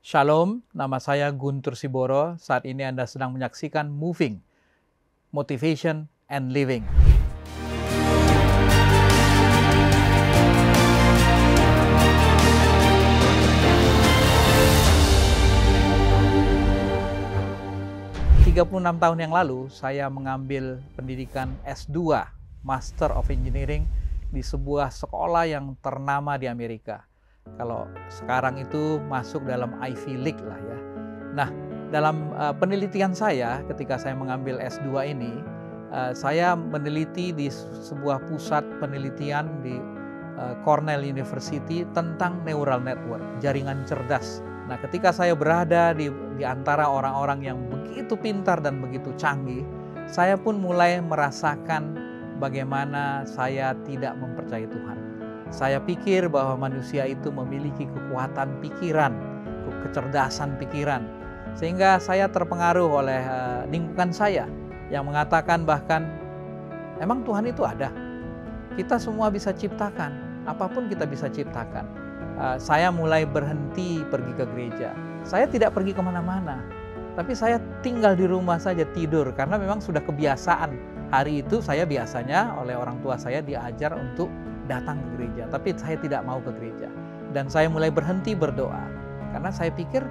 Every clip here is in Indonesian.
Shalom, nama saya Guntur Siboro. Saat ini Anda sedang menyaksikan Moving, Motivation and Living. ...36 tahun yang lalu, saya mengambil pendidikan S2, Master of Engineering, di sebuah sekolah yang ternama di Amerika. Kalau sekarang itu masuk dalam Ivy League lah ya. Nah, dalam penelitian saya ketika saya mengambil S2 ini, saya meneliti di sebuah pusat penelitian di Cornell University tentang neural network, jaringan cerdas. Nah, ketika saya berada di antara orang-orang yang begitu pintar dan begitu canggih, saya pun mulai merasakan bagaimana saya tidak mempercayai Tuhan. Saya pikir bahwa manusia itu memiliki kekuatan pikiran, kecerdasan pikiran. Sehingga saya terpengaruh oleh lingkungan saya yang mengatakan bahkan, emang Tuhan itu ada? Kita semua bisa ciptakan, apapun kita bisa ciptakan. Saya mulai berhenti pergi ke gereja. Saya tidak pergi kemana-mana, tapi saya tinggal di rumah saja tidur karena memang sudah kebiasaan. Hari itu saya biasanya oleh orang tua saya diajar untuk datang ke gereja, tapi saya tidak mau ke gereja. Dan saya mulai berhenti berdoa, karena saya pikir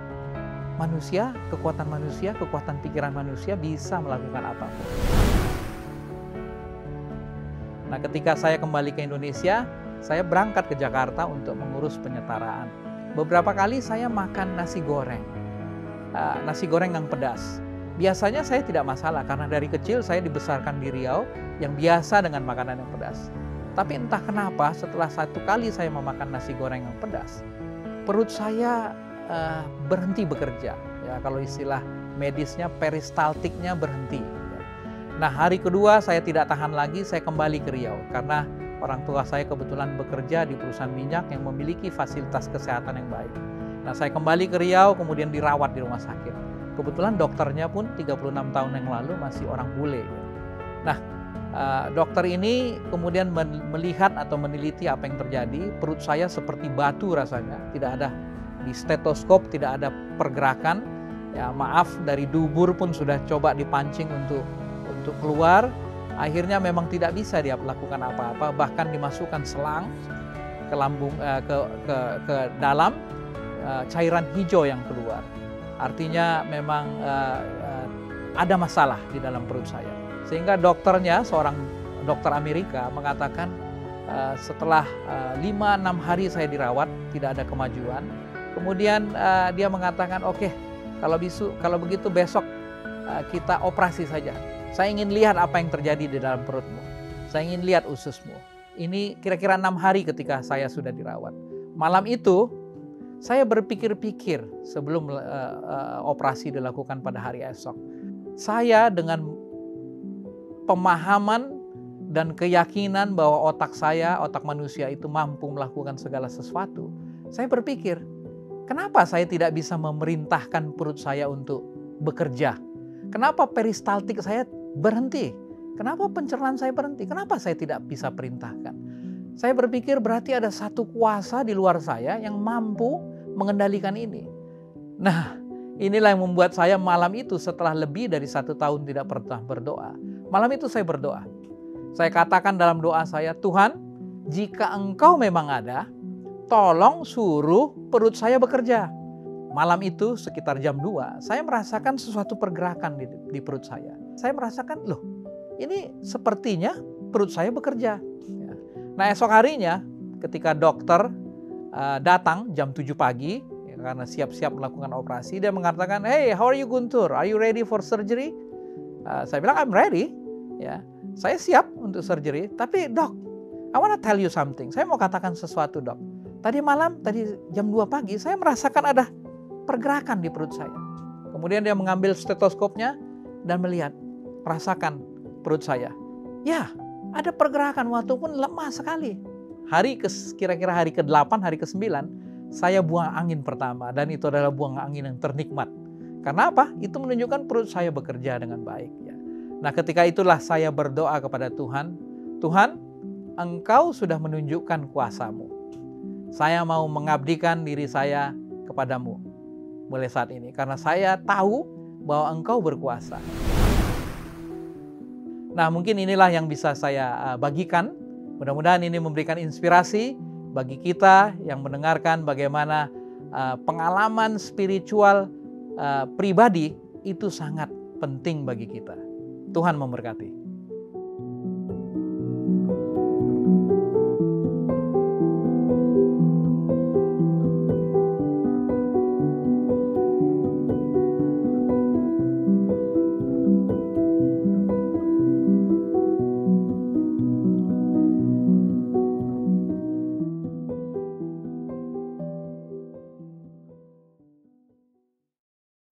manusia, kekuatan pikiran manusia bisa melakukan apapun. Nah, ketika saya kembali ke Indonesia, saya berangkat ke Jakarta untuk mengurus penyetaraan. Beberapa kali saya makan nasi goreng yang pedas. Biasanya saya tidak masalah, karena dari kecil saya dibesarkan di Riau yang biasa dengan makanan yang pedas. Tapi entah kenapa setelah satu kali saya memakan nasi goreng yang pedas, perut saya berhenti bekerja. Ya, kalau istilah medisnya peristaltiknya berhenti. Ya. Nah, hari kedua saya tidak tahan lagi, saya kembali ke Riau karena orang tua saya kebetulan bekerja di perusahaan minyak yang memiliki fasilitas kesehatan yang baik. Nah, saya kembali ke Riau kemudian dirawat di rumah sakit. Kebetulan dokternya pun 36 tahun yang lalu masih orang bule. Ya. Nah, dokter ini kemudian melihat atau meneliti apa yang terjadi. Perut saya seperti batu rasanya, tidak ada di stetoskop, tidak ada pergerakan. Ya, maaf, dari dubur pun sudah coba dipancing untuk keluar. Akhirnya memang tidak bisa dia lakukan apa-apa, bahkan dimasukkan selang ke lambung, ke dalam, cairan hijau yang keluar. Artinya memang ada masalah di dalam perut saya. Sehingga dokternya, seorang dokter Amerika, mengatakan setelah 5-6 hari saya dirawat, tidak ada kemajuan. Kemudian dia mengatakan, oke, kalau begitu besok kita operasi saja. Saya ingin lihat apa yang terjadi di dalam perutmu. Saya ingin lihat ususmu. Ini kira-kira 6 hari ketika saya sudah dirawat. Malam itu, saya berpikir-pikir sebelum operasi dilakukan pada hari esok. Saya dengan pemahaman dan keyakinan bahwa otak manusia itu mampu melakukan segala sesuatu. Saya berpikir, kenapa saya tidak bisa memerintahkan perut saya untuk bekerja? Kenapa peristaltik saya berhenti? Kenapa pencernaan saya berhenti? Kenapa saya tidak bisa perintahkan? Saya berpikir berarti ada satu kuasa di luar saya yang mampu mengendalikan ini. Nah, inilah yang membuat saya malam itu setelah lebih dari 1 tahun tidak pernah berdoa. Malam itu saya berdoa. Saya katakan dalam doa saya, Tuhan, jika Engkau memang ada, tolong suruh perut saya bekerja. Malam itu sekitar jam 2, saya merasakan sesuatu pergerakan di perut saya. Saya merasakan, loh, ini sepertinya perut saya bekerja. Nah, esok harinya ketika dokter datang jam 7 pagi, karena siap-siap melakukan operasi, dia mengatakan, hey, how are you Guntur? Are you ready for surgery? Saya bilang, I'm ready. Ya, saya siap untuk surgery. Tapi dok, I wanna tell you something. Saya mau katakan sesuatu dok. Tadi jam 2 pagi, saya merasakan ada pergerakan di perut saya. Kemudian dia mengambil stetoskopnya dan merasakan perut saya. Ya, ada pergerakan walaupun lemah sekali. Kira-kira hari ke-8, hari ke-9, saya buang angin pertama. Dan itu adalah buang angin yang ternikmat. Karena apa? Itu menunjukkan perut saya bekerja dengan baik. Ya. Nah, ketika itulah saya berdoa kepada Tuhan. Tuhan, Engkau sudah menunjukkan kuasa-Mu. Saya mau mengabdikan diri saya kepadamu. mulai saat ini, karena saya tahu bahwa Engkau berkuasa. Nah, mungkin inilah yang bisa saya bagikan. Mudah-mudahan ini memberikan inspirasi bagi kita yang mendengarkan bagaimana pengalaman spiritual pribadi itu sangat penting bagi kita. Tuhan memberkati.